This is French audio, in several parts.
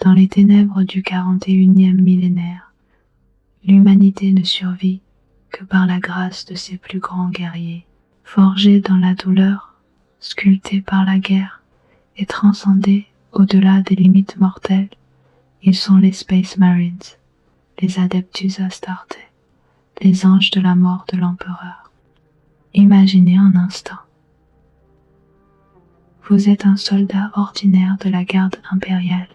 Dans les ténèbres du 41e millénaire, l'humanité ne survit que par la grâce de ses plus grands guerriers, forgés dans la douleur, sculptés par la guerre et transcendés au-delà des limites mortelles. Ils sont les Space Marines, les Adeptus Astartes, les anges de la mort de l'empereur. Imaginez un instant. Vous êtes un soldat ordinaire de la garde impériale,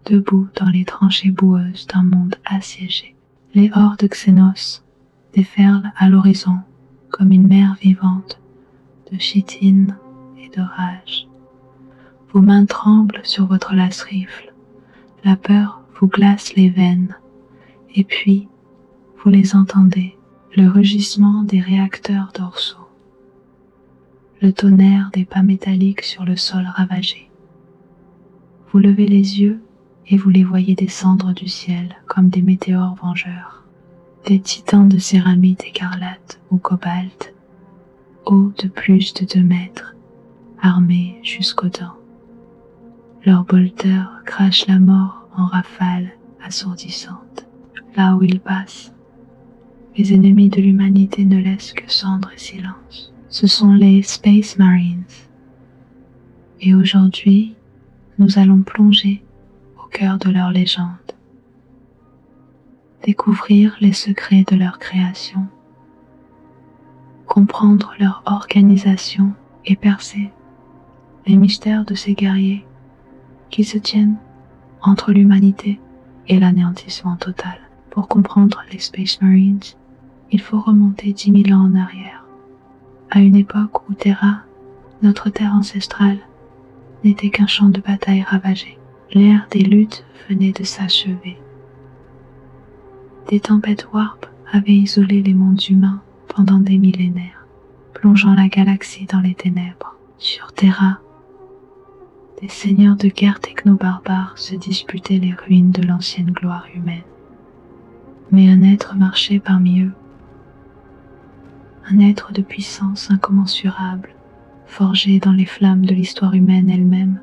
debout dans les tranchées boueuses d'un monde assiégé. Les hordes Xénos déferlent à l'horizon comme une mer vivante de chitine et de rage. Vos mains tremblent sur votre lance-rifle, la peur vous glace les veines, et puis vous les entendez, le rugissement des réacteurs dorsaux, le tonnerre des pas métalliques sur le sol ravagé. Vous levez les yeux et vous les voyez descendre du ciel comme des météores vengeurs, des titans de céramique écarlate ou cobalt, hauts de plus de 2 mètres, armés jusqu'aux dents. Leurs bolteurs crachent la mort en rafales assourdissantes. Là où ils passent, les ennemis de l'humanité ne laissent que cendres et silence. Ce sont les Space Marines. Et aujourd'hui, nous allons plonger au cœur de leur légende, découvrir les secrets de leur création, comprendre leur organisation et percer les mystères de ces guerriers qui se tiennent entre l'humanité et l'anéantissement total. Pour comprendre les Space Marines, il faut remonter 10 000 ans en arrière, à une époque où Terra, notre terre ancestrale, n'était qu'un champ de bataille ravagé. L'ère des luttes venait de s'achever. Des tempêtes warp avaient isolé les mondes humains pendant des millénaires, plongeant la galaxie dans les ténèbres. Sur Terra, des seigneurs de guerre techno-barbares se disputaient les ruines de l'ancienne gloire humaine. Mais un être marchait parmi eux, un être de puissance incommensurable, forgé dans les flammes de l'histoire humaine elle-même,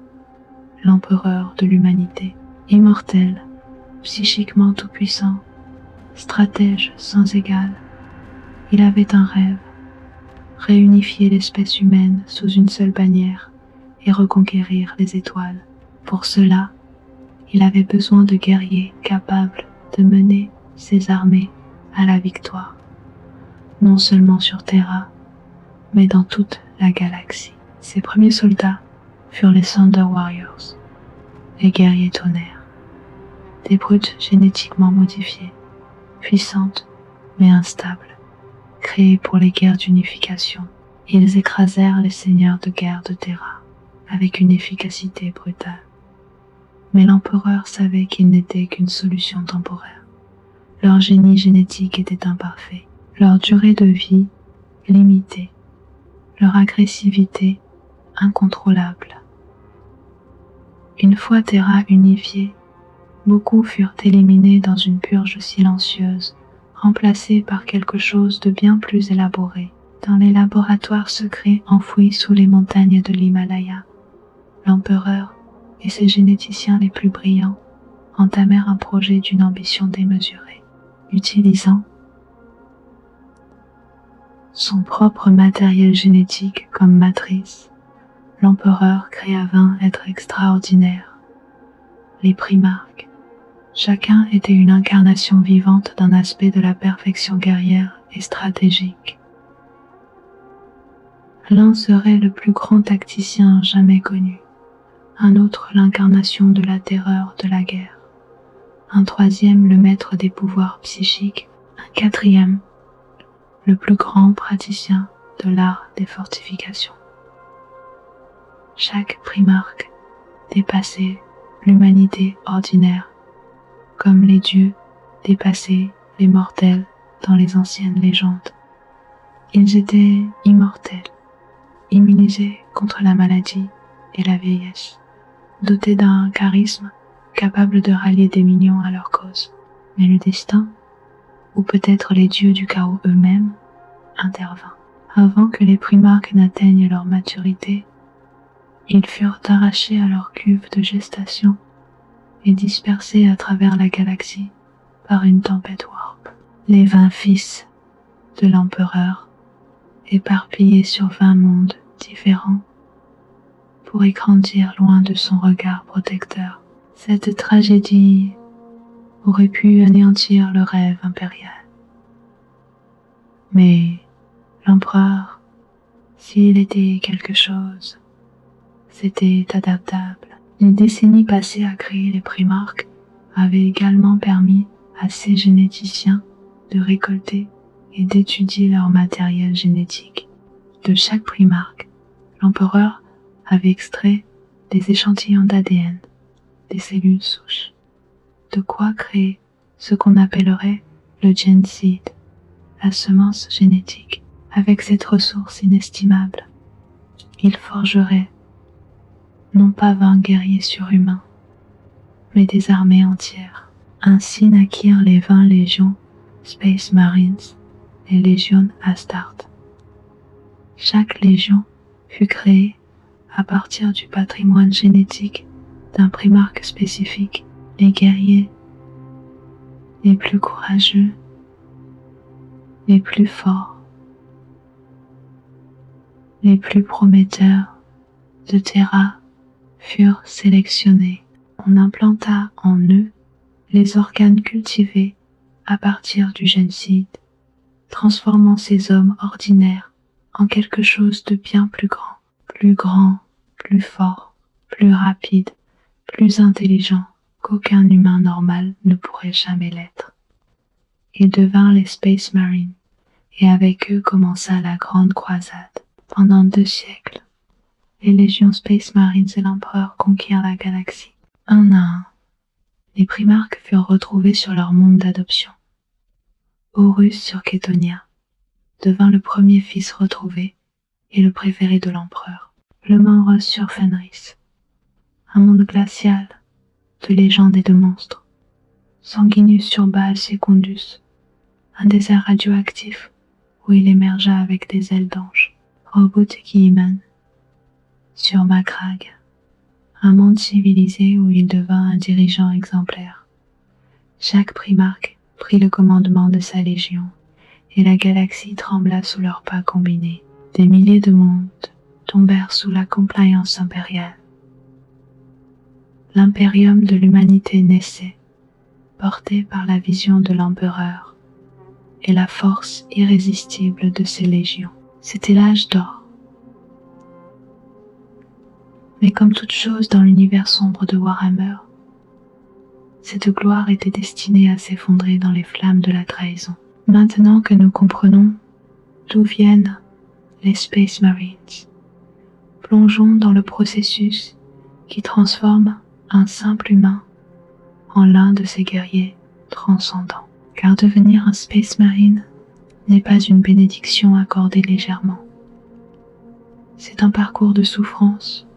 l'empereur de l'humanité, immortel, psychiquement tout-puissant, stratège sans égal. Il avait un rêve, réunifier l'espèce humaine sous une seule bannière et reconquérir les étoiles. Pour cela, il avait besoin de guerriers capables de mener ses armées à la victoire, non seulement sur Terra, mais dans toute la galaxie. Ses premiers soldats furent les Thunder Warriors, les guerriers tonnerres, des brutes génétiquement modifiées, puissantes mais instables, créées pour les guerres d'unification. Ils écrasèrent les seigneurs de guerre de Terra avec une efficacité brutale. Mais l'empereur savait qu'ils n'étaient qu'une solution temporaire. Leur génie génétique était imparfait, leur durée de vie limitée, leur agressivité incontrôlable. Une fois Terra unifiée, beaucoup furent éliminés dans une purge silencieuse, remplacés par quelque chose de bien plus élaboré. Dans les laboratoires secrets enfouis sous les montagnes de l'Himalaya, l'empereur et ses généticiens les plus brillants entamèrent un projet d'une ambition démesurée. Utilisant son propre matériel génétique comme matrice, l'empereur créa 20 êtres extraordinaires, les primarques. Chacun était une incarnation vivante d'un aspect de la perfection guerrière et stratégique. L'un serait le plus grand tacticien jamais connu, un autre l'incarnation de la terreur de la guerre, un troisième le maître des pouvoirs psychiques, un quatrième le plus grand praticien de l'art des fortifications. Chaque primarque dépassait l'humanité ordinaire, comme les dieux dépassaient les mortels dans les anciennes légendes. Ils étaient immortels, immunisés contre la maladie et la vieillesse, dotés d'un charisme capable de rallier des millions à leur cause. Mais le destin, ou peut-être les dieux du chaos eux-mêmes, intervint. Avant que les primarques n'atteignent leur maturité, ils furent arrachés à leur cuve de gestation et dispersés à travers la galaxie par une tempête warp. Les 20 fils de l'empereur, éparpillés sur 20 mondes différents, pour y grandir loin de son regard protecteur. Cette tragédie aurait pu anéantir le rêve impérial. Mais l'empereur, s'il était quelque chose, c'était adaptable. Les décennies passées à créer les primarques avaient également permis à ces généticiens de récolter et d'étudier leur matériel génétique. De chaque primarque, l'empereur avait extrait des échantillons d'ADN, des cellules souches, de quoi créer ce qu'on appellerait le Gen Seed, la semence génétique. Avec cette ressource inestimable, il forgerait non pas 20 guerriers surhumains, mais des armées entières. Ainsi naquirent les 20 légions Space Marines, les légions Astard. Chaque légion fut créée à partir du patrimoine génétique d'un primarque spécifique. Les guerriers les plus courageux, les plus forts, les plus prometteurs de Terra furent sélectionnés. On implanta en eux les organes cultivés à partir du Gen Seed, transformant ces hommes ordinaires en quelque chose de bien plus grand, plus fort, plus rapide, plus intelligent qu'aucun humain normal ne pourrait jamais l'être. Ils devinrent les Space Marines, et avec eux commença la grande croisade. Pendant 2 siècles, les légions Space Marines et l'empereur conquirent la galaxie. Un à un, les primarques furent retrouvés sur leur monde d'adoption. Horus sur Ketonia devint le premier fils retrouvé et le préféré de l'empereur. Le Manros sur Fenris, un monde glacial de légendes et de monstres. Sanguinus sur Baal Secundus, un désert radioactif où il émergea avec des ailes d'ange. Robot Guilliman sur Macragge, un monde civilisé où il devint un dirigeant exemplaire. Chaque primarque prit le commandement de sa légion, et la galaxie trembla sous leurs pas combinés. Des milliers de mondes tombèrent sous la compliance impériale. L'impérium de l'humanité naissait, porté par la vision de l'empereur et la force irrésistible de ses légions. C'était l'âge d'or. Mais comme toute chose dans l'univers sombre de Warhammer, cette gloire était destinée à s'effondrer dans les flammes de la trahison. Maintenant que nous comprenons d'où viennent les Space Marines, plongeons dans le processus qui transforme un simple humain en l'un de ces guerriers transcendants. Car devenir un Space Marine n'est pas une bénédiction accordée légèrement. C'est un parcours de souffrance,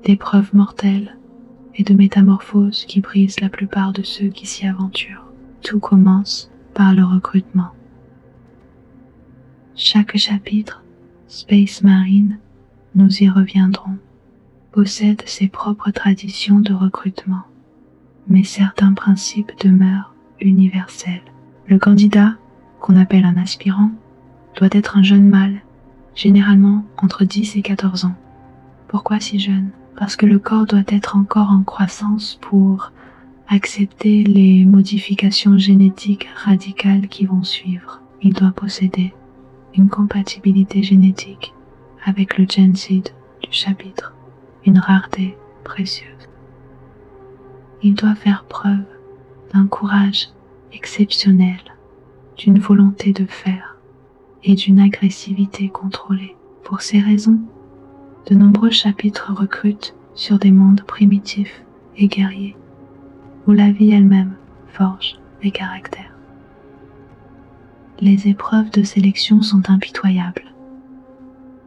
d'épreuves mortelles et de métamorphoses qui brisent la plupart de ceux qui s'y aventurent. Tout commence par le recrutement. Chaque chapitre, Space Marine, nous y reviendrons, possède ses propres traditions de recrutement, mais certains principes demeurent universels. Le candidat, qu'on appelle un aspirant, doit être un jeune mâle, généralement entre 10 et 14 ans. Pourquoi si jeune? Parce que le corps doit être encore en croissance pour accepter les modifications génétiques radicales qui vont suivre. Il doit posséder une compatibilité génétique avec le Gen Seed du chapitre, une rareté précieuse. Il doit faire preuve d'un courage exceptionnel, d'une volonté de faire et d'une agressivité contrôlée. Pour ces raisons, de nombreux chapitres recrutent sur des mondes primitifs et guerriers, où la vie elle-même forge les caractères. Les épreuves de sélection sont impitoyables.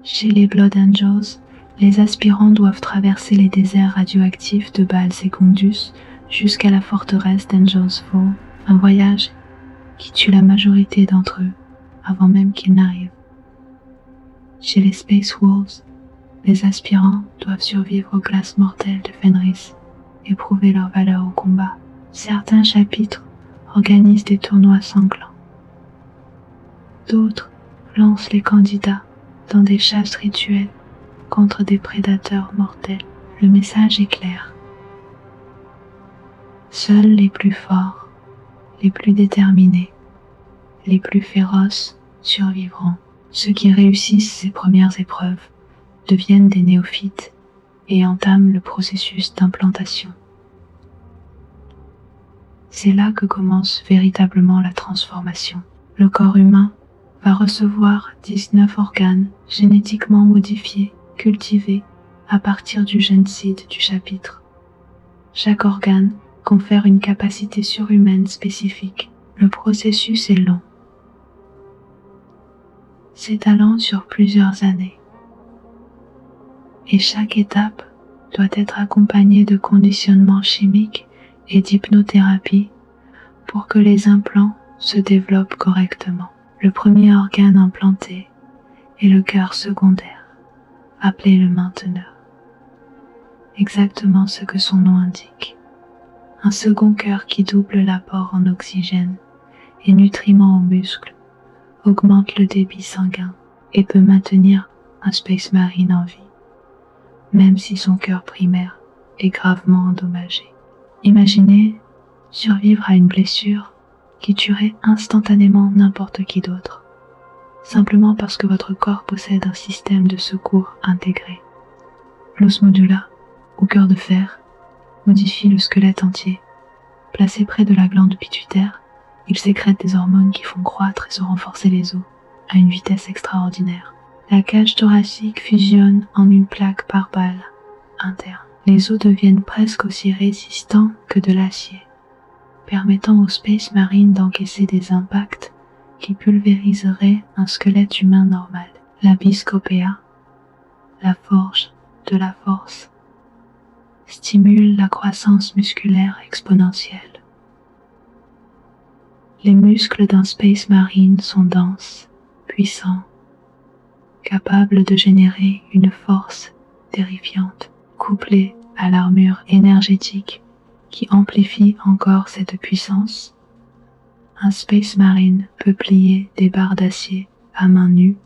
Chez les Blood Angels, les aspirants doivent traverser les déserts radioactifs de Baal Secundus jusqu'à la forteresse d'Angels Fall, un voyage qui tue la majorité d'entre eux avant même qu'ils n'arrivent. Chez les Space Wolves, les aspirants doivent survivre aux glaces mortelles de Fenris et prouver leur valeur au combat. Certains chapitres organisent des tournois sanglants. D'autres lancent les candidats dans des chasses rituelles contre des prédateurs mortels. Le message est clair. Seuls les plus forts, les plus déterminés, les plus féroces survivront. Ceux qui réussissent ces premières épreuves deviennent des néophytes et entament le processus d'implantation. C'est là que commence véritablement la transformation. Le corps humain va recevoir 19 organes génétiquement modifiés, cultivés à partir du gène seed du chapitre. Chaque organe confère une capacité surhumaine spécifique. Le processus est long, s'étalant sur plusieurs années. Et chaque étape doit être accompagnée de conditionnement chimique et d'hypnothérapie pour que les implants se développent correctement. Le premier organe implanté est le cœur secondaire, appelé le mainteneur. Exactement ce que son nom indique. Un second cœur qui double l'apport en oxygène et nutriments aux muscles, augmente le débit sanguin et peut maintenir un Space Marine en vie, même si son cœur primaire est gravement endommagé. Imaginez survivre à une blessure qui tuerait instantanément n'importe qui d'autre, simplement parce que votre corps possède un système de secours intégré. L'os modula, ou cœur de fer, modifie le squelette entier. Placé près de la glande pituitaire, il sécrète des hormones qui font croître et se renforcer les os à une vitesse extraordinaire. La cage thoracique fusionne en une plaque par balle interne. Les os deviennent presque aussi résistants que de l'acier, permettant au Space Marine d'encaisser des impacts qui pulvériseraient un squelette humain normal. La Biscopea, la forge de la force, stimule la croissance musculaire exponentielle. Les muscles d'un Space Marine sont denses, puissants, capables de générer une force terrifiante, couplée à l'armure énergétique qui amplifie encore cette puissance. Un Space Marine peut plier des barres d'acier à main nue,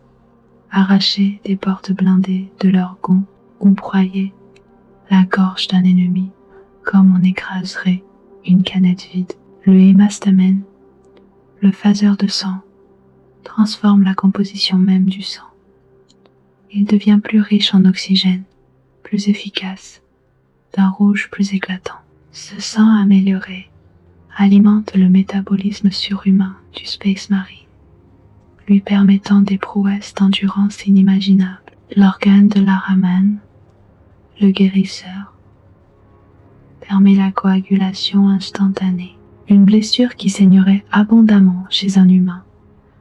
arracher des portes blindées de leurs gonds ou broyer la gorge d'un ennemi comme on écraserait une canette vide. Le hémastamène, le phaseur de sang, transforme la composition même du sang. Il devient plus riche en oxygène, plus efficace, d'un rouge plus éclatant. Ce sang amélioré alimente le métabolisme surhumain du Space Marine, lui permettant des prouesses d'endurance inimaginables. L'organe de l'Ahraman, le guérisseur, permet la coagulation instantanée. Une blessure qui saignerait abondamment chez un humain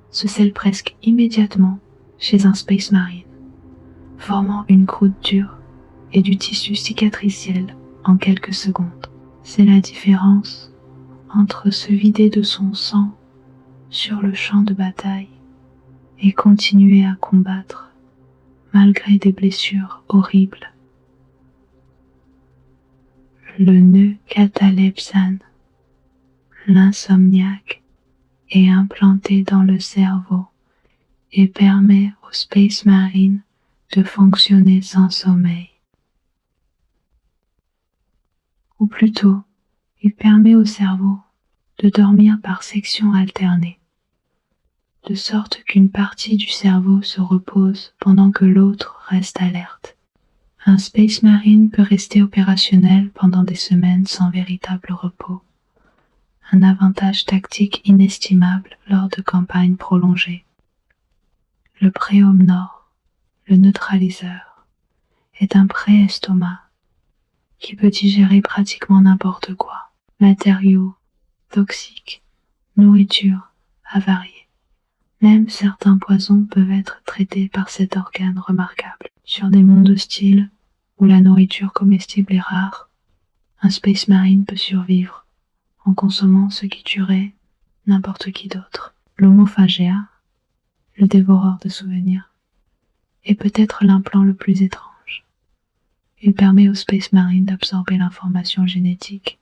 se scelle presque immédiatement chez un Space Marine, formant une croûte dure et du tissu cicatriciel en quelques secondes. C'est la différence entre se vider de son sang sur le champ de bataille et continuer à combattre malgré des blessures horribles. Le nœud catalepsan, l'insomniaque, est implanté dans le cerveau et permet au Space Marine de fonctionner sans sommeil. Ou plutôt, il permet au cerveau de dormir par sections alternées, de sorte qu'une partie du cerveau se repose pendant que l'autre reste alerte. Un Space Marine peut rester opérationnel pendant des semaines sans véritable repos, un avantage tactique inestimable lors de campagnes prolongées. Le préhomme nord, le neutraliseur, est un pré-estomac qui peut digérer pratiquement n'importe quoi, matériaux, toxiques, nourriture, avariée. Même certains poisons peuvent être traités par cet organe remarquable. Sur des mondes hostiles, où la nourriture comestible est rare, un Space Marine peut survivre en consommant ce qui tuerait n'importe qui d'autre. L'homophagéa, le dévoreur de souvenirs, est peut-être l'implant le plus étrange. Il permet aux Space Marines d'absorber l'information génétique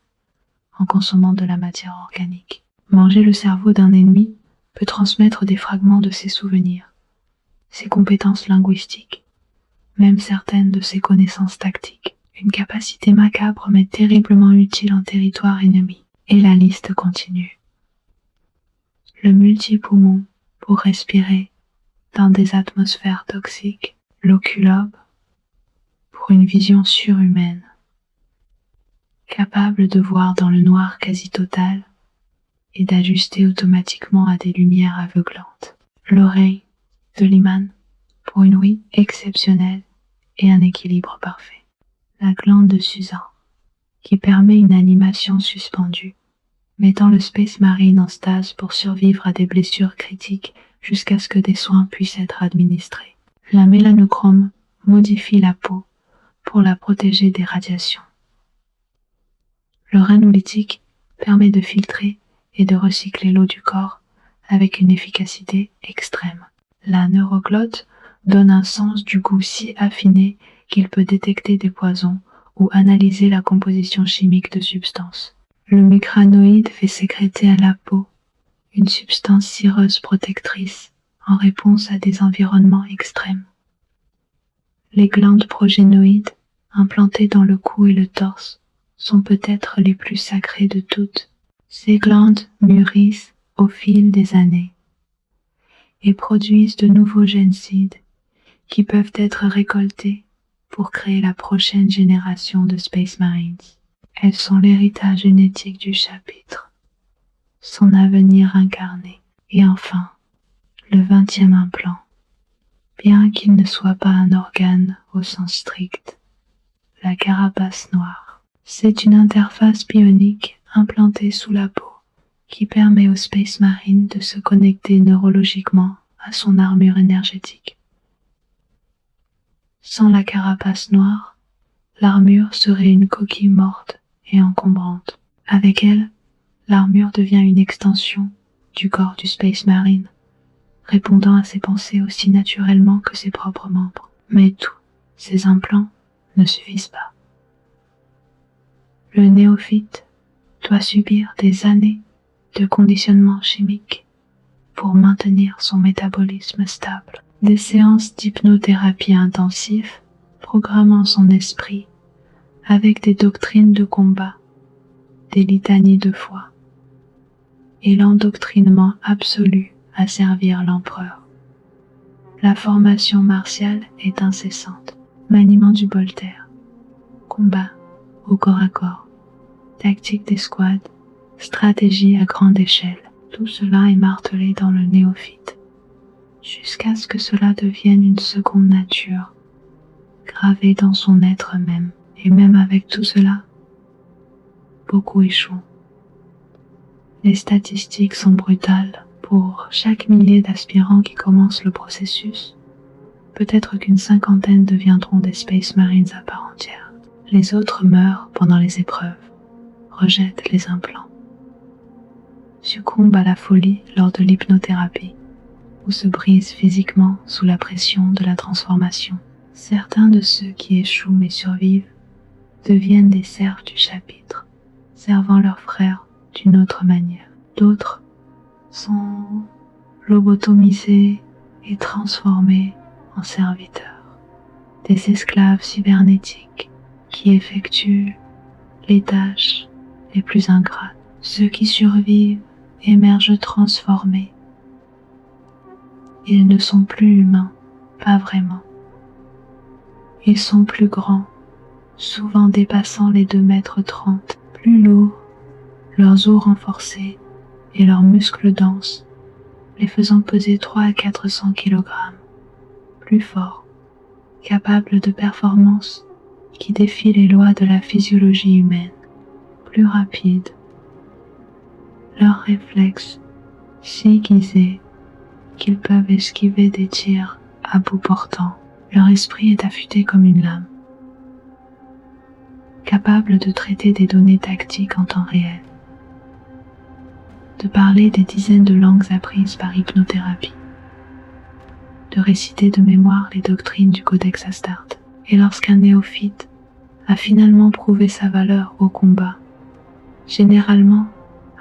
en consommant de la matière organique. Manger le cerveau d'un ennemi peut transmettre des fragments de ses souvenirs, ses compétences linguistiques, même certaines de ses connaissances tactiques. Une capacité macabre mais terriblement utile en territoire ennemi. Et la liste continue. Le multipoumon pour respirer dans des atmosphères toxiques. L'oculobe pour une vision surhumaine. Capable de voir dans le noir quasi total et d'ajuster automatiquement à des lumières aveuglantes. L'oreille de Lyman pour une ouïe exceptionnelle et un équilibre parfait. La glande de Susan qui permet une animation suspendue, mettant le Space Marine en stase pour survivre à des blessures critiques jusqu'à ce que des soins puissent être administrés. La mélanochrome modifie la peau pour la protéger des radiations. Le ranolytique permet de filtrer et de recycler l'eau du corps avec une efficacité extrême. La neuroglotte donne un sens du goût si affiné qu'il peut détecter des poisons ou analyser la composition chimique de substances. Le micranoïde fait sécréter à la peau une substance cireuse protectrice en réponse à des environnements extrêmes. Les glandes progénoïdes, implantées dans le cou et le torse, sont peut-être les plus sacrées de toutes. Ces glandes mûrissent au fil des années et produisent de nouveaux génocides qui peuvent être récoltés pour créer la prochaine génération de Space Marines. Elles sont l'héritage génétique du chapitre, son avenir incarné. Et enfin, le 20e implant, bien qu'il ne soit pas un organe au sens strict, la carapace noire. C'est une interface bionique implantée sous la peau qui permet au Space Marine de se connecter neurologiquement à son armure énergétique. Sans la carapace noire, l'armure serait une coquille morte et encombrante. Avec elle, l'armure devient une extension du corps du Space Marine, répondant à ses pensées aussi naturellement que ses propres membres. Mais tous ces implants ne suffisent pas. Le néophyte doit subir des années de conditionnement chimique pour maintenir son métabolisme stable. Des séances d'hypnothérapie intensive programmant son esprit avec des doctrines de combat, des litanies de foi et l'endoctrinement absolu à servir l'empereur. La formation martiale est incessante. Maniement du bolter, combat au corps à corps, tactique d'escouade, stratégie à grande échelle. Tout cela est martelé dans le néophyte, jusqu'à ce que cela devienne une seconde nature, gravée dans son être même. Et même avec tout cela, beaucoup échouent. Les statistiques sont brutales. Pour chaque millier d'aspirants qui commencent le processus, peut-être qu'une cinquantaine deviendront des Space Marines à part entière. Les autres meurent pendant les épreuves, rejettent les implants, succombent à la folie lors de l'hypnothérapie ou se brisent physiquement sous la pression de la transformation. Certains de ceux qui échouent mais survivent deviennent des serfs du chapitre, servant leurs frères d'une autre manière. D'autres sont lobotomisés et transformés en serviteurs, des esclaves cybernétiques qui effectuent les tâches les plus ingrates. Ceux qui survivent émergent transformés. Ils ne sont plus humains, pas vraiment. Ils sont plus grands, souvent dépassant les 2,30 m, plus lourds, leurs os renforcés et leurs muscles denses, les faisant peser 300 à 400 kg, plus forts, capables de performances qui défient les lois de la physiologie humaine, plus rapides, leurs réflexes si aiguisés qu'ils peuvent esquiver des tirs à bout portant. Leur esprit est affûté comme une lame, capable de traiter des données tactiques en temps réel, de parler des dizaines de langues apprises par hypnothérapie, de réciter de mémoire les doctrines du Codex Astarte. Et lorsqu'un néophyte a finalement prouvé sa valeur au combat, généralement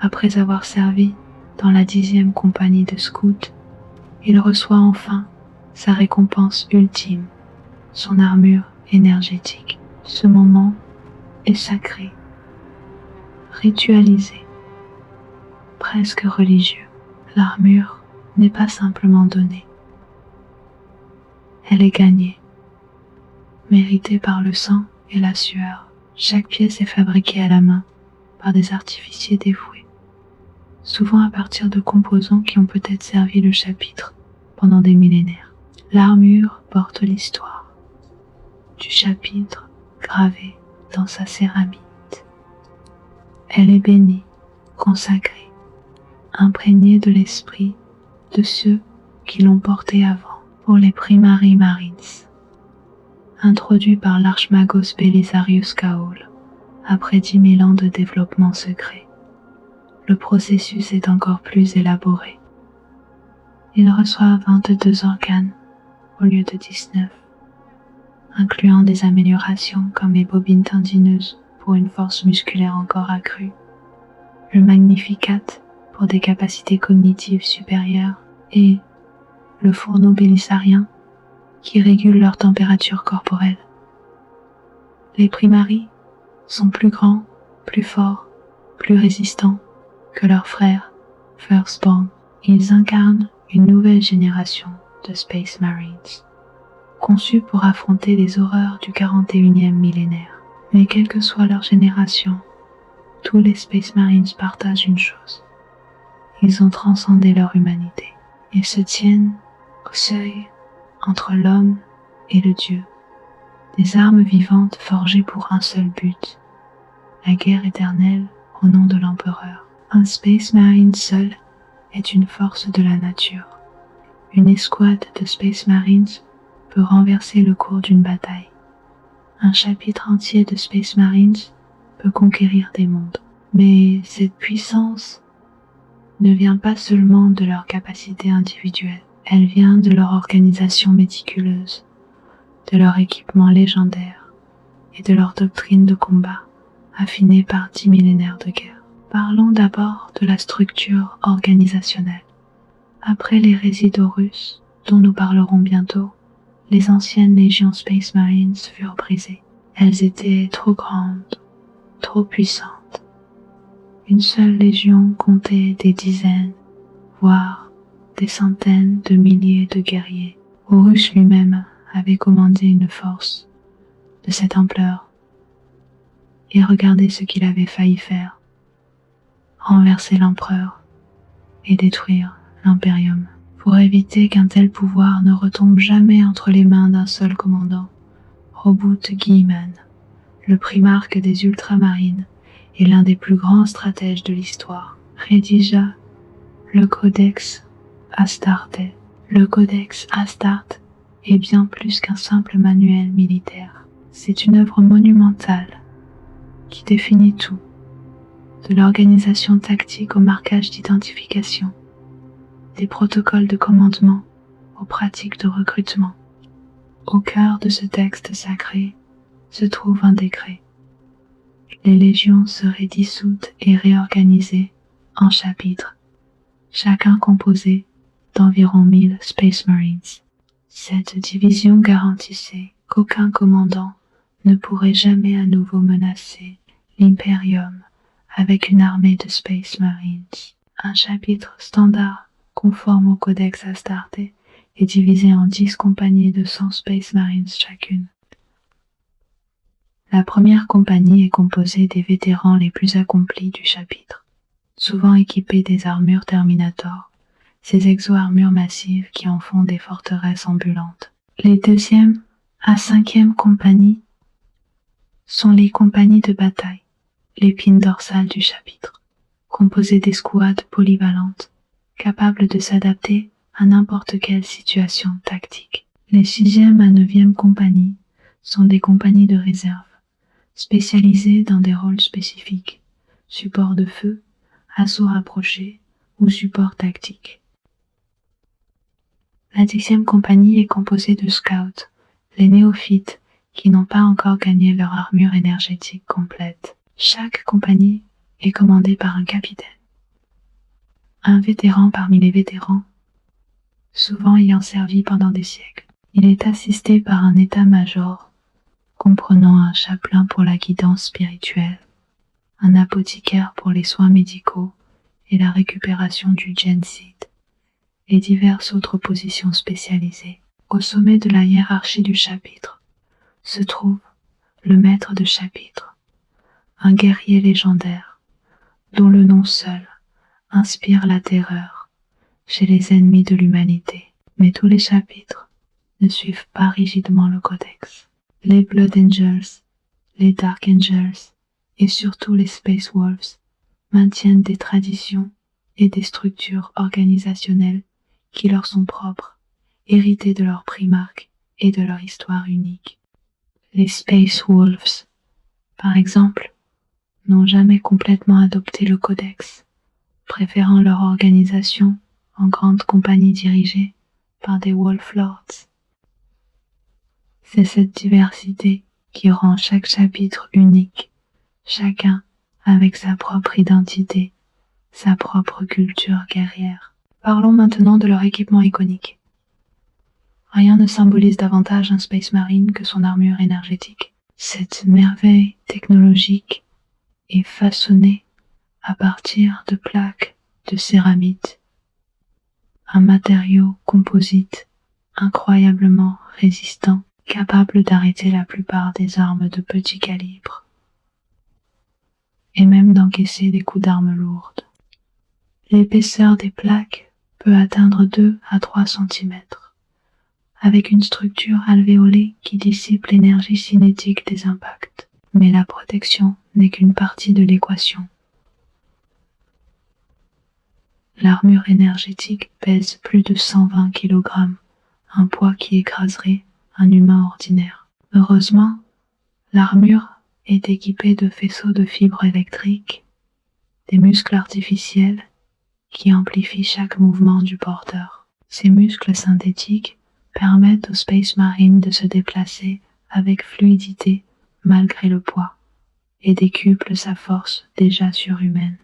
après avoir servi dans la 10e compagnie de scouts. Il reçoit enfin sa récompense ultime, son armure énergétique. Ce moment est sacré, ritualisé, presque religieux. L'armure n'est pas simplement donnée, elle est gagnée, méritée par le sang et la sueur. Chaque pièce est fabriquée à la main par des artificiers dévoués, souvent à partir de composants qui ont peut-être servi le chapitre pendant des millénaires. L'armure porte l'histoire du chapitre gravée dans sa céramide. Elle est bénie, consacrée, imprégnée de l'esprit de ceux qui l'ont portée avant. Pour les Primary Marines, introduits par l'Archmagos Belisarius Caol, après 10 000 ans de développement secret, le processus est encore plus élaboré. Ils reçoivent 22 organes au lieu de 19, incluant des améliorations comme les bobines tendineuses pour une force musculaire encore accrue, le Magnificat pour des capacités cognitives supérieures et le fourneau bélisarien qui régule leur température corporelle. Les Primary sont plus grands, plus forts, plus résistants que leurs frères Firstborn. Ils incarnent une nouvelle génération de Space Marines, conçus pour affronter les horreurs du 41e millénaire. Mais quelle que soit leur génération, tous les Space Marines partagent une chose. Ils ont transcendé leur humanité. Ils se tiennent au seuil entre l'homme et le Dieu, des armes vivantes forgées pour un seul but, la guerre éternelle au nom de l'empereur. Un Space Marine seul est une force de la nature. Une escouade de Space Marines peut renverser le cours d'une bataille. Un chapitre entier de Space Marines peut conquérir des mondes. Mais cette puissance ne vient pas seulement de leurs capacités individuelles. Elle vient de leur organisation méticuleuse, de leur équipement légendaire et de leur doctrine de combat affinée par 10 millénaires de guerre. Parlons d'abord de la structure organisationnelle. Après les résidus russes, dont nous parlerons bientôt, les anciennes légions Space Marines furent brisées. Elles étaient trop grandes, trop puissantes. Une seule légion comptait des dizaines, voire des centaines de milliers de guerriers. Horus lui-même avait commandé une force de cette ampleur. Et regardez ce qu'il avait failli faire. Renverser l'empereur et détruire l'Imperium. Pour éviter qu'un tel pouvoir ne retombe jamais entre les mains d'un seul commandant, Robert Guilliman, le primarque des Ultramarines et l'un des plus grands stratèges de l'histoire, rédigea le Codex Astarte. Le Codex Astarte est bien plus qu'un simple manuel militaire. C'est une œuvre monumentale qui définit tout, de l'organisation tactique au marquage d'identification, des protocoles de commandement aux pratiques de recrutement. Au cœur de ce texte sacré se trouve un décret. Les légions seraient dissoutes et réorganisées en chapitres, chacun composé d'environ 1000 Space Marines. Cette division garantissait qu'aucun commandant ne pourrait jamais à nouveau menacer l'Imperium avec une armée de Space Marines. Un chapitre standard conforme au Codex Astarte est divisé en 10 compagnies de 100 Space Marines chacune. La première compagnie est composée des vétérans les plus accomplis du chapitre, souvent équipés des armures Terminator, ces exo-armures massives qui en font des forteresses ambulantes. Les 2e à 5e compagnies sont les compagnies de bataille, l'épine dorsale du chapitre, composées d'escouades polyvalentes, capables de s'adapter à n'importe quelle situation tactique. Les 6e à 9e compagnies sont des compagnies de réserve, spécialisées dans des rôles spécifiques, support de feu, assaut rapproché ou support tactique. La 10e compagnie est composée de scouts, les néophytes qui n'ont pas encore gagné leur armure énergétique complète. Chaque compagnie est commandée par un capitaine, un vétéran parmi les vétérans, souvent ayant servi pendant des siècles. Il est assisté par un état-major comprenant un chapelain pour la guidance spirituelle, un apothicaire pour les soins médicaux et la récupération du Genseed, et diverses autres positions spécialisées. Au sommet de la hiérarchie du chapitre se trouve le maître de chapitre, un guerrier légendaire dont le nom seul inspire la terreur chez les ennemis de l'humanité. Mais tous les chapitres ne suivent pas rigidement le codex. Les Blood Angels, les Dark Angels et surtout les Space Wolves maintiennent des traditions et des structures organisationnelles qui leur sont propres, héritées de leur primarque et de leur histoire unique. Les Space Wolves, par exemple, n'ont jamais complètement adopté le codex, préférant leur organisation en grande compagnie dirigée par des Wolf Lords. C'est cette diversité qui rend chaque chapitre unique, chacun avec sa propre identité, sa propre culture guerrière. Parlons maintenant de leur équipement iconique. Rien ne symbolise davantage un Space Marine que son armure énergétique. Cette merveille technologique est façonnée à partir de plaques de céramite, un matériau composite incroyablement résistant, capable d'arrêter la plupart des armes de petit calibre, et même d'encaisser des coups d'armes lourdes. L'épaisseur des plaques peut atteindre 2 à 3 cm, avec une structure alvéolée qui dissipe l'énergie cinétique des impacts. Mais la protection n'est qu'une partie de l'équation. L'armure énergétique pèse plus de 120 kg, un poids qui écraserait un humain ordinaire. Heureusement, l'armure est équipée de faisceaux de fibres électriques, des muscles artificiels qui amplifient chaque mouvement du porteur. Ces muscles synthétiques permettent au Space Marine de se déplacer avec fluidité malgré le poids et décuplent sa force déjà surhumaine.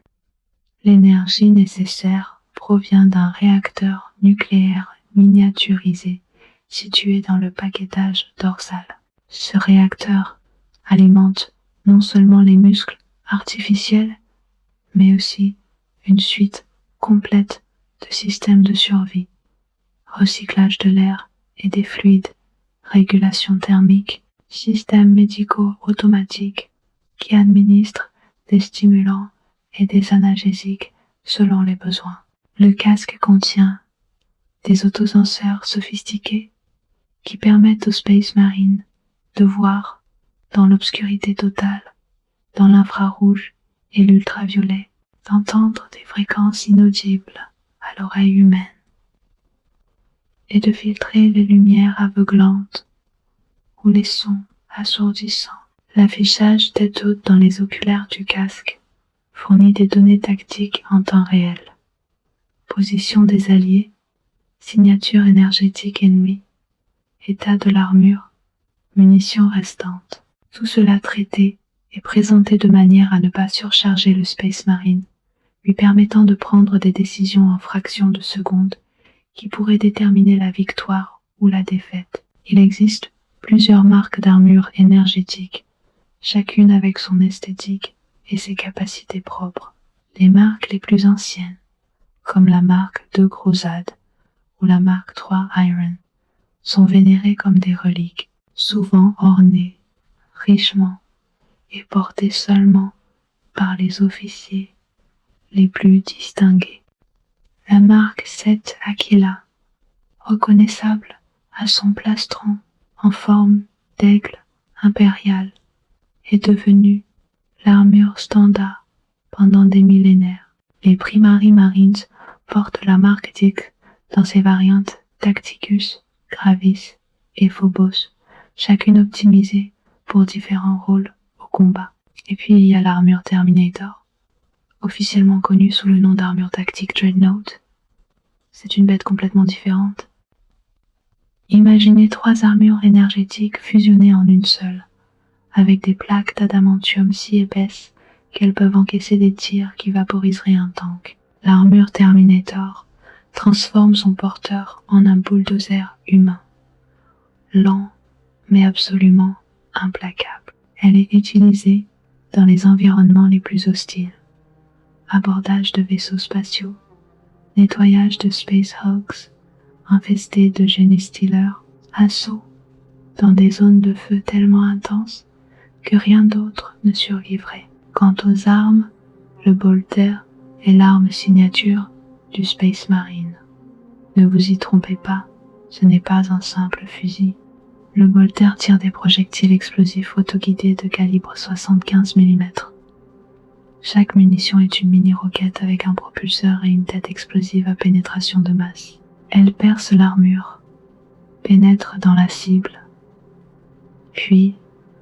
L'énergie nécessaire provient d'un réacteur nucléaire miniaturisé situé dans le paquetage dorsal. Ce réacteur alimente non seulement les muscles artificiels, mais aussi une suite complète de systèmes de survie, recyclage de l'air et des fluides, régulation thermique, systèmes médicaux automatiques qui administrent des stimulants et des analgésiques selon les besoins. Le casque contient des autosenseurs sophistiqués qui permettent au Space Marine de voir dans l'obscurité totale, dans l'infrarouge et l'ultraviolet, d'entendre des fréquences inaudibles à l'oreille humaine et de filtrer les lumières aveuglantes ou les sons assourdissants. L'affichage tête haute dans les oculaires du casque fournit des données tactiques en temps réel. Position des alliés, signature énergétique ennemie, état de l'armure, munitions restantes. Tout cela traité et présenté de manière à ne pas surcharger le Space Marine, lui permettant de prendre des décisions en fractions de secondes qui pourraient déterminer la victoire ou la défaite. Il existe plusieurs marques d'armure énergétique, chacune avec son esthétique et ses capacités propres. Les marques les plus anciennes, comme la marque 2 Crusade ou la marque 3 Iron, sont vénérées comme des reliques, souvent ornées, richement, et portées seulement par les officiers les plus distingués. La marque 7 Aquila, reconnaissable à son plastron en forme d'aigle impérial, est devenue l'armure standard pendant des millénaires. Les Primary Marines portent la marque Dix dans ses variantes Tacticus, Gravis et Phobos, chacune optimisée pour différents rôles au combat. Et puis il y a l'armure Terminator, officiellement connue sous le nom d'armure tactique Dreadnought. C'est une bête complètement différente. Imaginez 3 armures énergétiques fusionnées en une seule, avec des plaques d'adamantium si épaisses qu'elles peuvent encaisser des tirs qui vaporiseraient un tank. L'armure Terminator transforme son porteur en un bulldozer humain, lent mais absolument implacable. Elle est utilisée dans les environnements les plus hostiles. Abordage de vaisseaux spatiaux, nettoyage de Space Hogs infestés de génies-stealers, assaut dans des zones de feu tellement intenses que rien d'autre ne survivrait. Quant aux armes, le bolter est l'arme signature du Space Marine. Ne vous y trompez pas, ce n'est pas un simple fusil. Le bolter tire des projectiles explosifs autoguidés de calibre 75 mm. Chaque munition est une mini-roquette avec un propulseur et une tête explosive à pénétration de masse. Elle perce l'armure, pénètre dans la cible, puis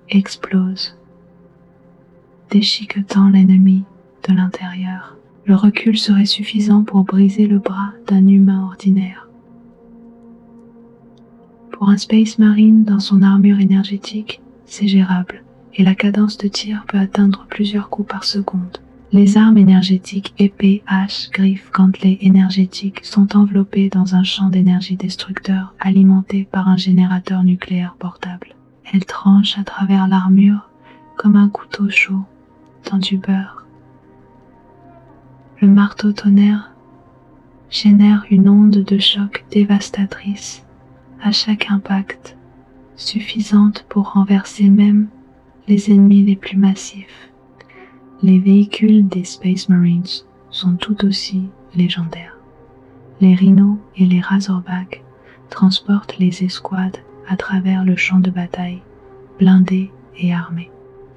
explose, déchiquetant l'ennemi de l'intérieur. Le recul serait suffisant pour briser le bras d'un humain ordinaire. Pour un Space Marine dans son armure énergétique, c'est gérable, et la cadence de tir peut atteindre plusieurs coups par seconde. Les armes énergétiques épées, haches, griffes, gantelets énergétiques sont enveloppées dans un champ d'énergie destructeur alimenté par un générateur nucléaire portable. Elles tranchent à travers l'armure comme un couteau chaud dans du beurre. Le marteau tonnerre génère une onde de choc dévastatrice à chaque impact, suffisante pour renverser même les ennemis les plus massifs. Les véhicules des Space Marines sont tout aussi légendaires. Les Rhinos et les Razorbacks transportent les escouades à travers le champ de bataille, blindés et armés.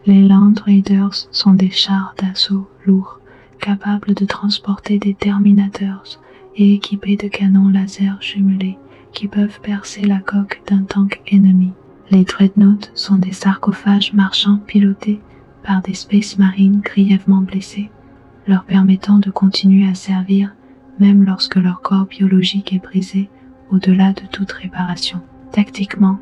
Les Land Raiders sont des chars d'assaut lourds, capables de transporter des Terminators et équipés de canons laser jumelés qui peuvent percer la coque d'un tank ennemi. Les Dreadnoughts sont des sarcophages marchands pilotés par des Space Marines grièvement blessés, leur permettant de continuer à servir même lorsque leur corps biologique est brisé au-delà de toute réparation. Tactiquement,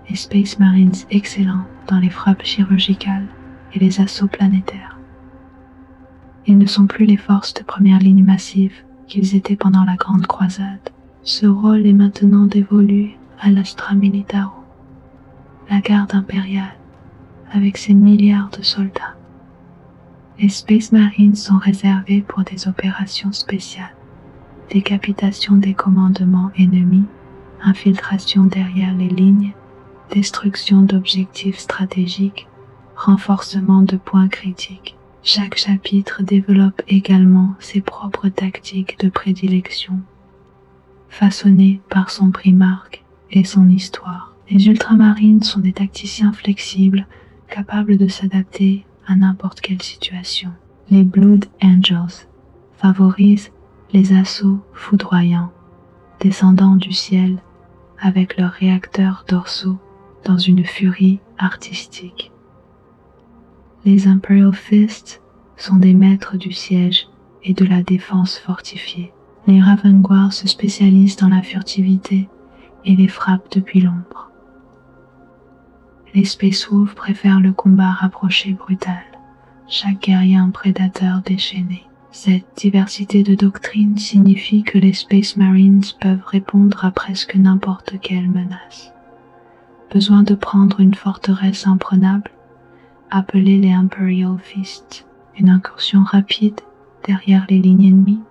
les Space Marines excellents dans les frappes chirurgicales et les assauts planétaires. Ils ne sont plus les forces de première ligne massive qu'ils étaient pendant la Grande Croisade. Ce rôle est maintenant dévolu à l'Astra Militaro, la garde impériale, avec ses milliards de soldats. Les Space Marines sont réservés pour des opérations spéciales, décapitation des commandements ennemis, infiltration derrière les lignes, destruction d'objectifs stratégiques, renforcement de points critiques. Chaque chapitre développe également ses propres tactiques de prédilection, façonnées par son primarque et son histoire. Les ultramarines sont des tacticiens flexibles, capables de s'adapter à n'importe quelle situation. Les Blood Angels favorisent les assauts foudroyants, descendant du ciel avec leurs réacteurs dorsaux dans une furie artistique. Les Imperial Fists sont des maîtres du siège et de la défense fortifiée. Les Raven Guard se spécialisent dans la furtivité et les frappent depuis l'ombre. Les Space Wolves préfèrent le combat rapproché brutal, chaque guerrier un prédateur déchaîné. Cette diversité de doctrines signifie que les Space Marines peuvent répondre à presque n'importe quelle menace. Besoin de prendre une forteresse imprenable? Appelez les Imperial Fists. Une incursion rapide derrière les lignes ennemies?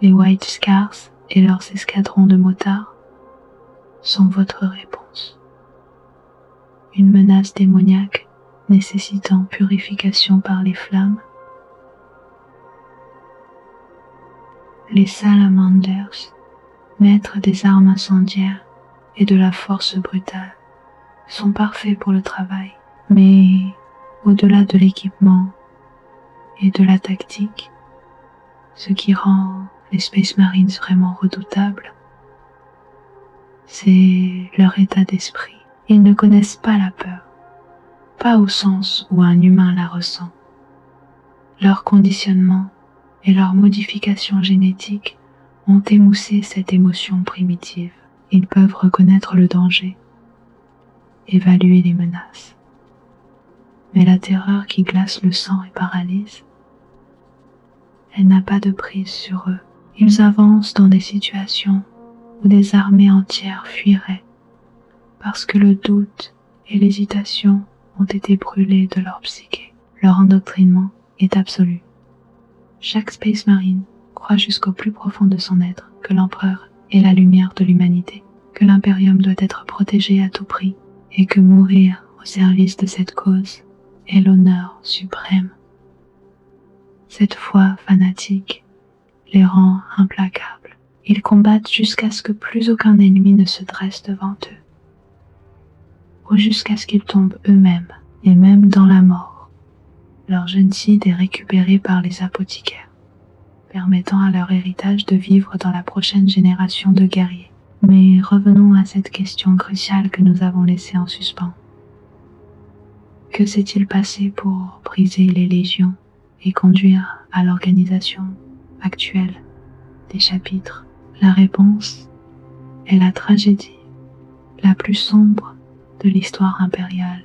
Les White Scars et leurs escadrons de motards sont votre réponse. Une menace démoniaque nécessitant purification par les flammes? Les Salamanders, maîtres des armes incendiaires et de la force brutale, sont parfaits pour le travail, mais au-delà de l'équipement et de la tactique, ce qui rend les Space Marines vraiment redoutables, c'est leur état d'esprit. Ils ne connaissent pas la peur, pas au sens où un humain la ressent. Leur conditionnement et leur modification génétique ont émoussé cette émotion primitive. Ils peuvent reconnaître le danger, évaluer les menaces. Mais la terreur qui glace le sang et paralyse, elle n'a pas de prise sur eux. Ils avancent dans des situations où des armées entières fuiraient parce que le doute et l'hésitation ont été brûlés de leur psyché. Leur endoctrinement est absolu. Chaque Space Marine croit jusqu'au plus profond de son être que l'empereur est la lumière de l'humanité, que l'impérium doit être protégé à tout prix et que mourir au service de cette cause est l'honneur suprême. Cette foi fanatique les rend implacables. Ils combattent jusqu'à ce que plus aucun ennemi ne se dresse devant eux, ou jusqu'à ce qu'ils tombent eux-mêmes, et même dans la mort. Leur génocide est récupéré par les apothicaires, permettant à leur héritage de vivre dans la prochaine génération de guerriers. Mais revenons à cette question cruciale que nous avons laissée en suspens. Que s'est-il passé pour briser les légions et conduire à l'organisation actuelle des chapitres? La réponse est la tragédie la plus sombre de l'histoire impériale,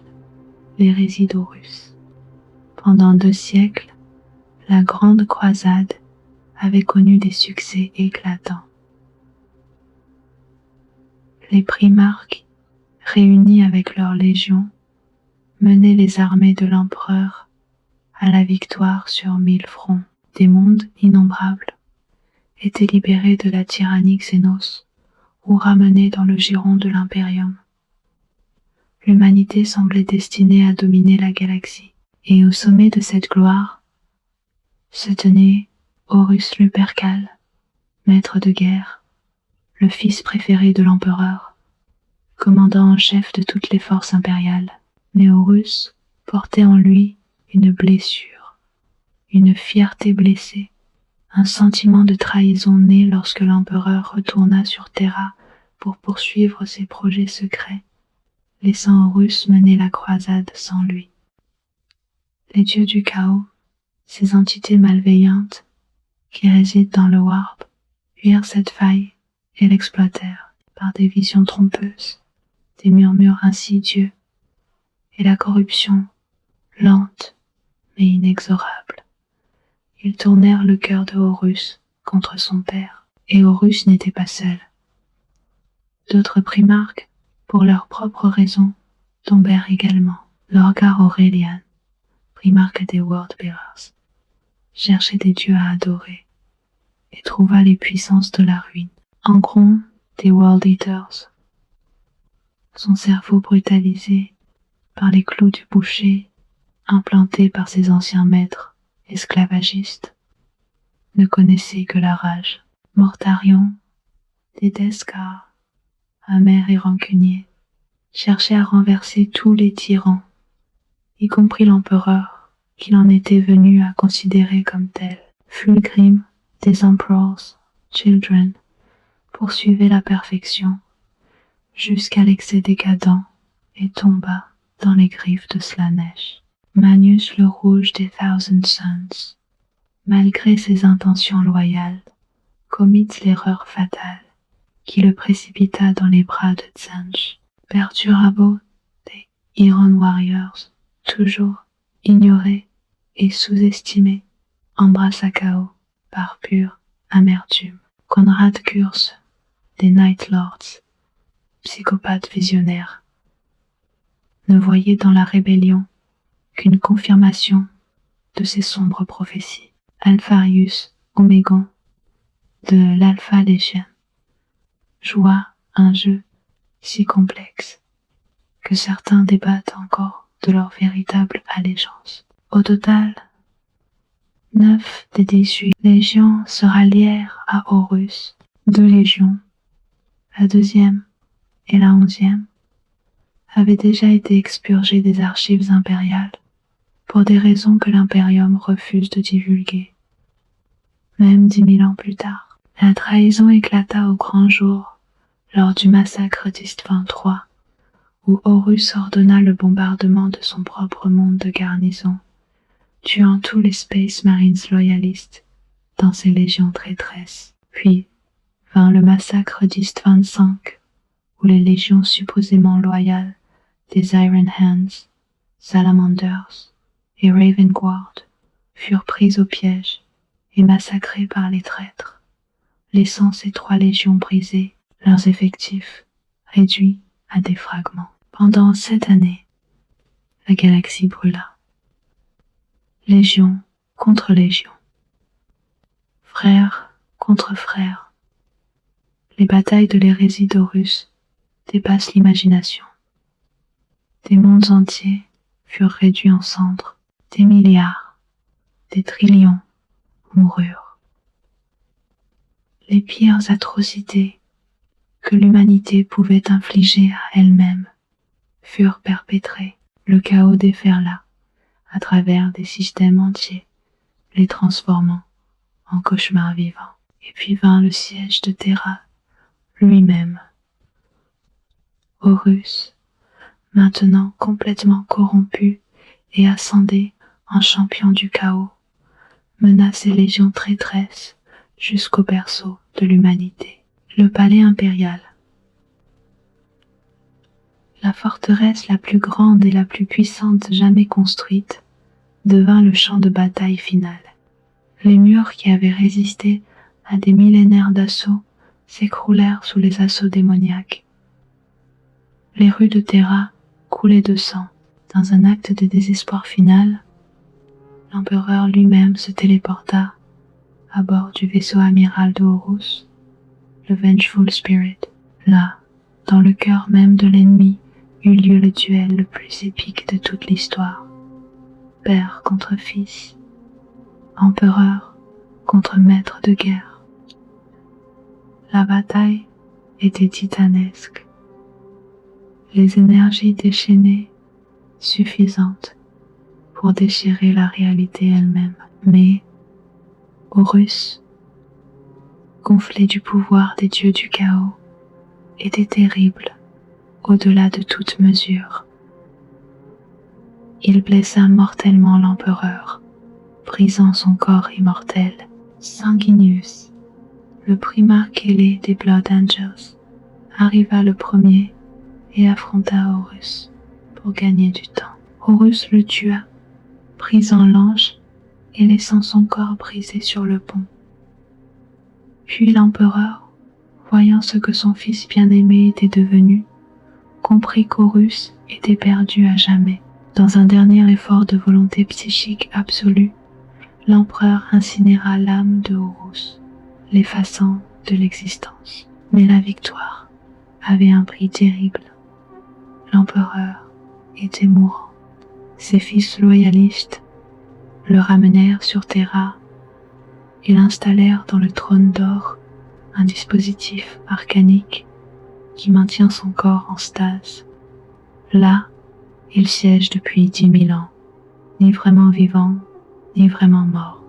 l'hérésie d'Horus. Pendant 2 siècles, la Grande Croisade avait connu des succès éclatants. Les primarques, réunis avec leurs légions, menaient les armées de l'empereur à la victoire sur 1000 fronts. Des mondes innombrables étaient libérés de la tyrannie Xénos ou ramenés dans le giron de l'Imperium. L'humanité semblait destinée à dominer la galaxie, et au sommet de cette gloire se tenait Horus Lupercal, maître de guerre, le fils préféré de l'empereur, commandant en chef de toutes les forces impériales. Mais Horus portait en lui une blessure, une fierté blessée, un sentiment de trahison né lorsque l'empereur retourna sur Terra pour poursuivre ses projets secrets, laissant Horus mener la croisade sans lui. Les dieux du chaos, ces entités malveillantes qui résident dans le Warp, virent cette faille et l'exploitèrent par des visions trompeuses, des murmures insidieux et la corruption lente mais inexorable. Ils tournèrent le cœur de Horus contre son père, et Horus n'était pas seul. D'autres primarques, pour leurs propres raisons, tombèrent également. Lorgar Aurelian, primarque des Worldbearers, cherchait des dieux à adorer et trouva les puissances de la ruine. Ankron des World Eaters, son cerveau brutalisé par les clous du boucher implantés par ses anciens maîtres esclavagistes, ne connaissait que la rage. Mortarion des Deskar, amer et rancunier, cherchait à renverser tous les tyrans, y compris l'empereur qu'il en était venu à considérer comme tel. Fulgrim des Emperor's Children poursuivait la perfection jusqu'à l'excès décadent et tomba dans les griffes de Slaanesh. Manius le Rouge des Thousand Suns, malgré ses intentions loyales, commit l'erreur fatale qui le précipita dans les bras de Tzeentch. Perturabo des Iron Warriors, toujours ignoré et sous-estimé, embrassa Chaos par pure amertume. Conrad Kurz des Night Lords, psychopathe visionnaire, ne voyait dans la rébellion qu'une confirmation de ses sombres prophéties. Alpharius Omégon de l'Alpha Légion joua un jeu si complexe que certains débattent encore de leur véritable allégeance. Au total, 9 des 18 légions se rallièrent à Horus. 2 légions, la 2e et la 11e, avaient déjà été expurgées des archives impériales pour des raisons que l'Imperium refuse de divulguer. Même 10 000 ans plus tard, la trahison éclata au grand jour lors du massacre d'Istvan III, où Horus ordonna le bombardement de son propre monde de garnison, tuant tous les Space Marines loyalistes dans ses légions traîtresses. Puis, vint le massacre d'East 25, où les légions supposément loyales des Iron Hands, Salamanders et Raven Guard furent prises au piège et massacrées par les traîtres, laissant ces 3 légions brisées, leurs effectifs réduits à des fragments. Pendant 7 années, la galaxie brûla. Légion contre légion, frère contre frère. Les batailles de l'hérésie d'Horus dépassent l'imagination. Des mondes entiers furent réduits en cendres, des milliards, des trillions moururent. Les pires atrocités que l'humanité pouvait infliger à elle-même furent perpétrées. Le chaos déferla à travers des systèmes entiers, les transformant en cauchemars vivants. Et puis vint le siège de Terra lui-même. Horus, maintenant complètement corrompu et ascendé en champion du chaos, mena ses légions traîtresses jusqu'au berceau de l'humanité, le palais impérial. La forteresse la plus grande et la plus puissante jamais construite devint le champ de bataille final. Les murs qui avaient résisté à des millénaires d'assauts s'écroulèrent sous les assauts démoniaques. Les rues de Terra coulaient de sang. Dans un acte de désespoir final, l'empereur lui-même se téléporta à bord du vaisseau amiral de Horus, le Vengeful Spirit. Là, dans le cœur même de l'ennemi, eut lieu le duel le plus épique de toute l'histoire. Père contre fils, empereur contre maître de guerre. La bataille était titanesque. Les énergies déchaînées, suffisantes pour déchirer la réalité elle-même. Mais Horus, gonflé du pouvoir des dieux du chaos, était terrible au-delà de toute mesure. Il blessa mortellement l'empereur, brisant son corps immortel. Sanguinius, le primat Kélé des Blood Angels, arriva le premier et affronta Horus pour gagner du temps. Horus le tua, brisant l'ange et laissant son corps brisé sur le pont. Puis l'empereur, voyant ce que son fils bien-aimé était devenu, comprit qu'Horus était perdu à jamais. Dans un dernier effort de volonté psychique absolue, l'empereur incinéra l'âme de Horus, l'effaçant de l'existence. Mais la victoire avait un prix terrible. L'empereur était mourant. Ses fils loyalistes le ramenèrent sur Terra et l'installèrent dans le trône d'or, un dispositif arcanique qui maintient son corps en stase. Là, il siège depuis 10 000 ans, ni vraiment vivant, ni vraiment mort,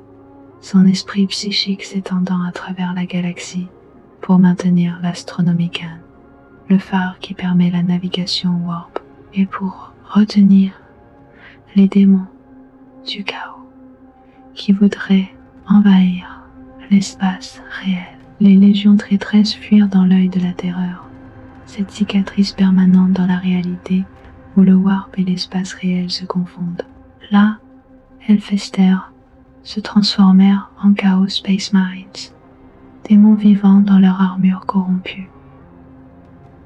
son esprit psychique s'étendant à travers la galaxie pour maintenir l'Astronomicon, le phare qui permet la navigation warp, et pour retenir les démons du chaos qui voudraient envahir l'espace réel. Les légions traîtresses fuirent dans l'œil de la terreur, cette cicatrice permanente dans la réalité où le warp et l'espace réel se confondent. Là, Hellfester se transformèrent en Chaos Space Marines, démons vivants dans leur armure corrompue.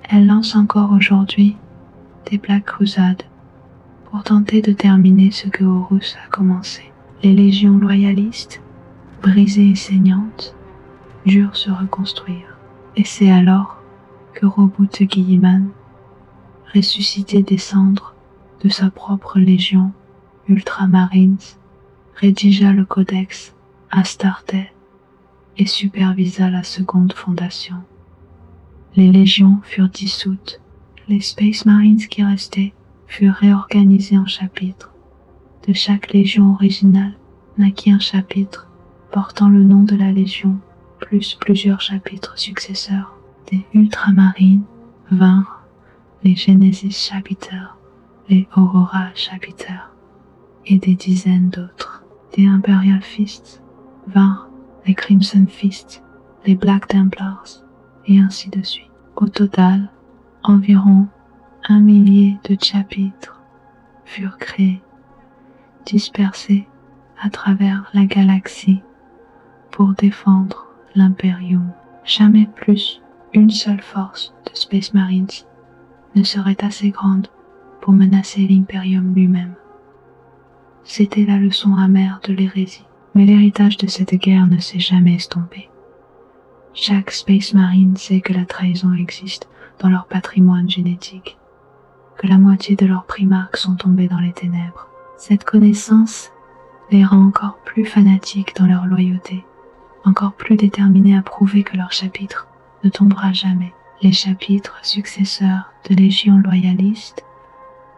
Elles lancent encore aujourd'hui des Black Crusades pour tenter de terminer ce que Horus a commencé. Les légions loyalistes, brisées et saignantes, durent se reconstruire. Et c'est alors que Robut Guilliman, ressuscité des cendres de sa propre légion Ultramarines, rédigea le codex Astarte et supervisa la seconde fondation. Les légions furent dissoutes. Les Space Marines qui restaient furent réorganisés en chapitres. De chaque légion originale naquit un chapitre portant le nom de la légion, plus plusieurs chapitres successeurs. Des Ultramarines vinrent les Genesis Chapters, les Aurora Chapters et des dizaines d'autres. Des Imperial Fists vinrent les Crimson Fists, les Black Templars et ainsi de suite. Au total, environ 1 millier de chapitres furent créés, dispersés à travers la galaxie pour défendre l'Imperium. Jamais plus une seule force de Space Marines ne serait assez grande pour menacer l'Imperium lui-même. C'était la leçon amère de l'hérésie, mais l'héritage de cette guerre ne s'est jamais estompé. Chaque Space Marine sait que la trahison existe dans leur patrimoine génétique, que la moitié de leurs primarques sont tombés dans les ténèbres. Cette connaissance les rend encore plus fanatiques dans leur loyauté, encore plus déterminés à prouver que leur chapitre ne tombera jamais. Les chapitres successeurs de légions loyalistes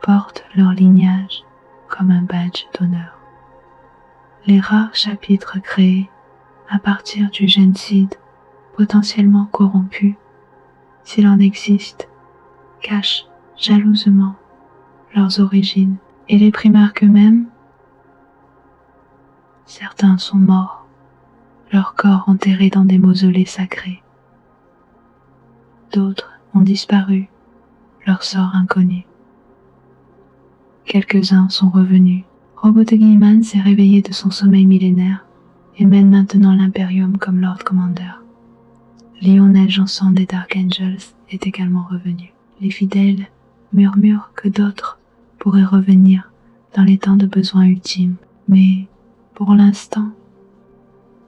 portent leur lignage comme un badge d'honneur. Les rares chapitres créés à partir du gène SID potentiellement corrompu, s'il en existe, cachent jalousement leurs origines et les primarques eux-mêmes. Certains sont morts, leurs corps enterrés dans des mausolées sacrés. D'autres ont disparu, leur sort inconnu. Quelques-uns sont revenus. Roboute Guilliman s'est réveillé de son sommeil millénaire et mène maintenant l'Imperium comme Lord Commander. Lionel Janson des Dark Angels est également revenu. Les fidèles murmurent que d'autres pourraient revenir dans les temps de besoin ultime. Mais, pour l'instant,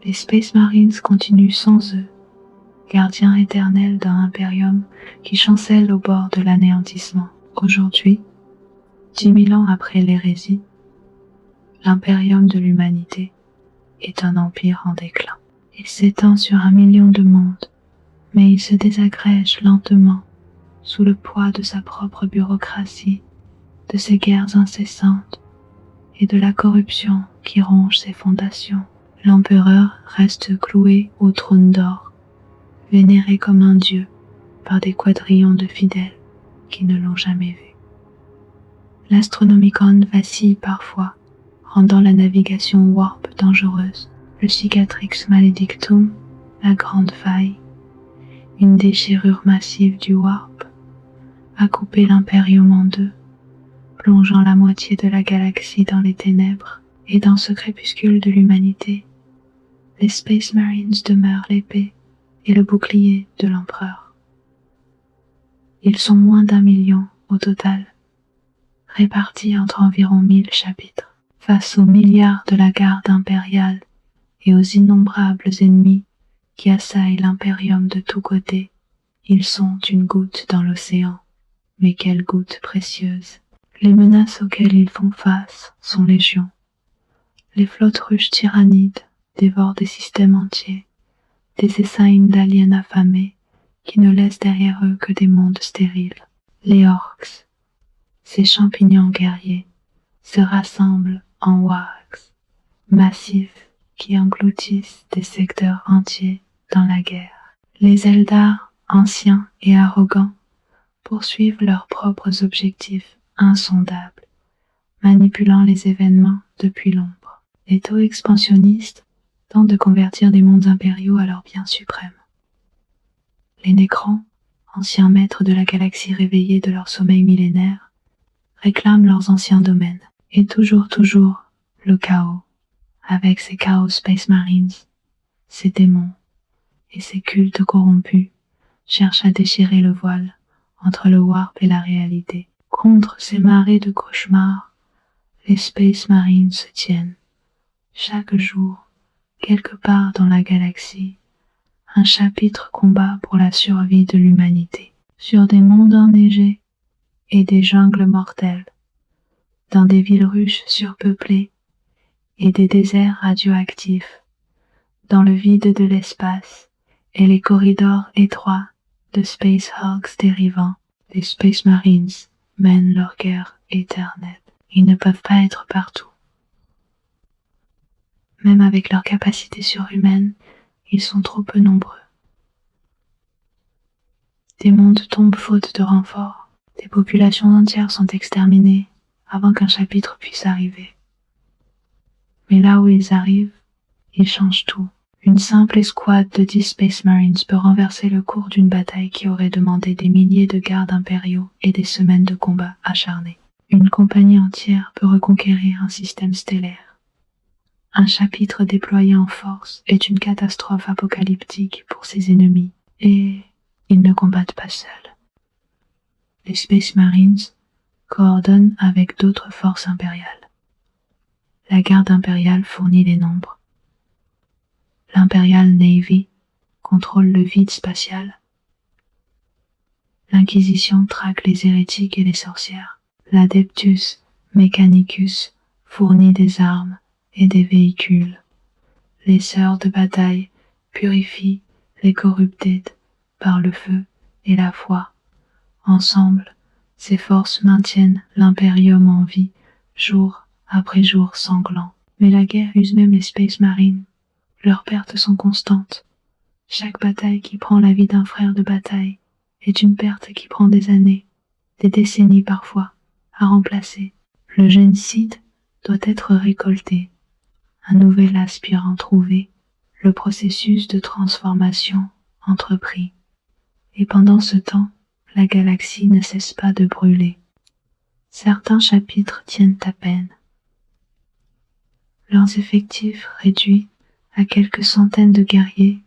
les Space Marines continuent sans eux, gardiens éternels d'un Imperium qui chancelle au bord de l'anéantissement. Aujourd'hui, 10 000 ans après l'hérésie, l'Imperium de l'humanité est un empire en déclin. Il s'étend sur 1 million de mondes, mais il se désagrège lentement sous le poids de sa propre bureaucratie, de ses guerres incessantes et de la corruption qui ronge ses fondations. L'empereur reste cloué au trône d'or, vénéré comme un dieu par des quadrillions de fidèles qui ne l'ont jamais vu. L'Astronomicon vacille parfois, rendant la navigation warp dangereuse. Le Cicatrix Maledictum, la grande faille, une déchirure massive du warp, a coupé l'Imperium en deux, plongeant la moitié de la galaxie dans les ténèbres. Et dans ce crépuscule de l'humanité, les Space Marines demeurent l'épée et le bouclier de l'empereur. Ils sont moins d'1 million au total, répartis entre environ 1000 chapitres. Face aux milliards de la garde impériale et aux innombrables ennemis qui assaillent l'Imperium de tous côtés, ils sont une goutte dans l'océan. Mais quelle goutte précieuse! Les menaces auxquelles ils font face sont légion. Les flottes russes tyrannides dévorent des systèmes entiers, des essaims d'aliens affamés qui ne laissent derrière eux que des mondes stériles. Les orques, ces champignons guerriers, se rassemblent en wargs, massifs qui engloutissent des secteurs entiers dans la guerre. Les Eldar, anciens et arrogants, poursuivent leurs propres objectifs insondables, manipulant les événements depuis l'ombre. Les taux expansionnistes tentent de convertir des mondes impériaux à leur bien suprême. Les Nécrons, anciens maîtres de la galaxie réveillés de leur sommeil millénaire, réclament leurs anciens domaines. Et toujours, le chaos, avec ses Chaos Space Marines, ses démons et ses cultes corrompus, cherchent à déchirer le voile entre le warp et la réalité. Contre ces marées de cauchemars, les Space Marines se tiennent. Chaque jour, quelque part dans la galaxie, un chapitre combat pour la survie de l'humanité. Sur des mondes enneigés et des jungles mortelles, dans des villes russes surpeuplées et des déserts radioactifs, dans le vide de l'espace et les corridors étroits de Space Hulks dérivants, les Space Marines mènent leur guerre éternelle. Ils ne peuvent pas être partout. Même avec leurs capacités surhumaines, ils sont trop peu nombreux. Des mondes tombent faute de renforts. Des populations entières sont exterminées avant qu'un chapitre puisse arriver. Mais là où ils arrivent, ils changent tout. Une simple escouade de 10 Space Marines peut renverser le cours d'une bataille qui aurait demandé des milliers de gardes impériaux et des semaines de combats acharnés. Une compagnie entière peut reconquérir un système stellaire. Un chapitre déployé en force est une catastrophe apocalyptique pour ses ennemis, et ils ne combattent pas seuls. Les Space Marines coordonnent avec d'autres forces impériales. La garde impériale fournit les nombres. L'Imperial Navy contrôle le vide spatial. L'Inquisition traque les hérétiques et les sorcières. L'Adeptus Mechanicus fournit des armes et des véhicules. Les sœurs de bataille purifient les corrupted par le feu et la foi. Ensemble, ces forces maintiennent l'Imperium en vie, jour après jour sanglant. Mais la guerre use même les Space Marines. Leurs pertes sont constantes. Chaque bataille qui prend la vie d'un frère de bataille est une perte qui prend des années, des décennies parfois, à remplacer. Le génocide doit être récolté, un nouvel aspirant trouvé, le processus de transformation entrepris. Et pendant ce temps, la galaxie ne cesse pas de brûler. Certains chapitres tiennent à peine. Leurs effectifs réduits à quelques centaines de guerriers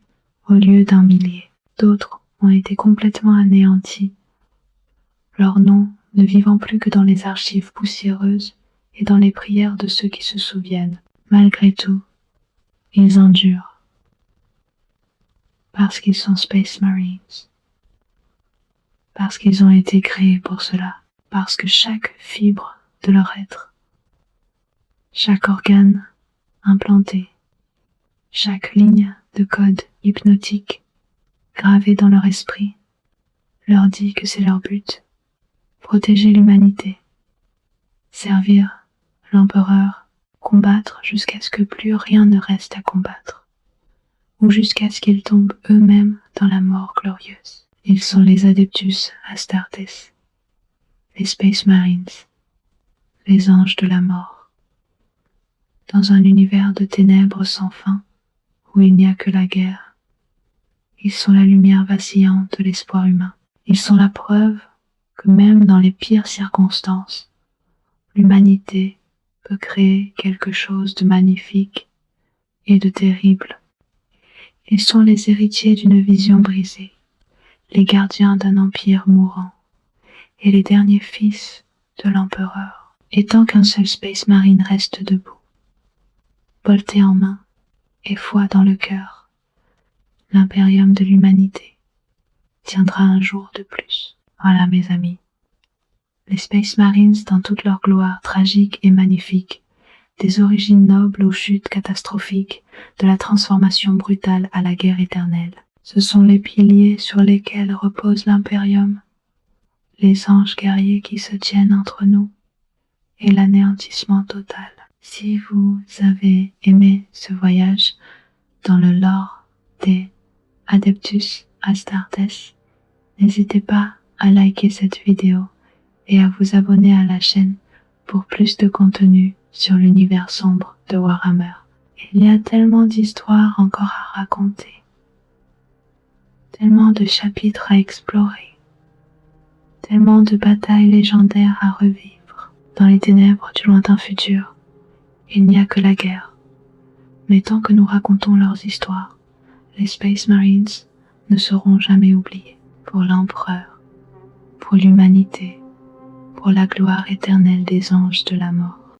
au lieu d'un millier. D'autres ont été complètement anéantis, leurs noms ne vivant plus que dans les archives poussiéreuses et dans les prières de ceux qui se souviennent. Malgré tout, ils endurent, parce qu'ils sont Space Marines, parce qu'ils ont été créés pour cela, parce que chaque fibre de leur être, chaque organe implanté, chaque ligne de code hypnotique gravée dans leur esprit leur dit que c'est leur but, protéger l'humanité, servir l'empereur, combattre jusqu'à ce que plus rien ne reste à combattre, ou jusqu'à ce qu'ils tombent eux-mêmes dans la mort glorieuse. Ils sont les Adeptus Astartes, les Space Marines, les anges de la mort. Dans un univers de ténèbres sans fin, où il n'y a que la guerre, ils sont la lumière vacillante de l'espoir humain. Ils sont la preuve que même dans les pires circonstances, l'humanité peut créer quelque chose de magnifique et de terrible. Ils sont les héritiers d'une vision brisée, les gardiens d'un empire mourant, et les derniers fils de l'empereur. Et tant qu'un seul Space Marine reste debout, bolté en main et foi dans le cœur, l'impérium de l'humanité tiendra un jour de plus. Voilà mes amis, les Space Marines dans toute leur gloire tragique et magnifique, des origines nobles aux chutes catastrophiques, de la transformation brutale à la guerre éternelle. Ce sont les piliers sur lesquels repose l'impérium, les anges guerriers qui se tiennent entre nous, et l'anéantissement total. Si vous avez aimé ce voyage dans le lore des Adeptus Astartes, n'hésitez pas à liker cette vidéo et à vous abonner à la chaîne pour plus de contenu sur l'univers sombre de Warhammer. Il y a tellement d'histoires encore à raconter, tellement de chapitres à explorer, tellement de batailles légendaires à revivre. Dans les ténèbres du lointain futur, il n'y a que la guerre. Mais tant que nous racontons leurs histoires, les Space Marines ne seront jamais oubliés. Pour l'empereur, pour l'humanité, pour la gloire éternelle des anges de la mort.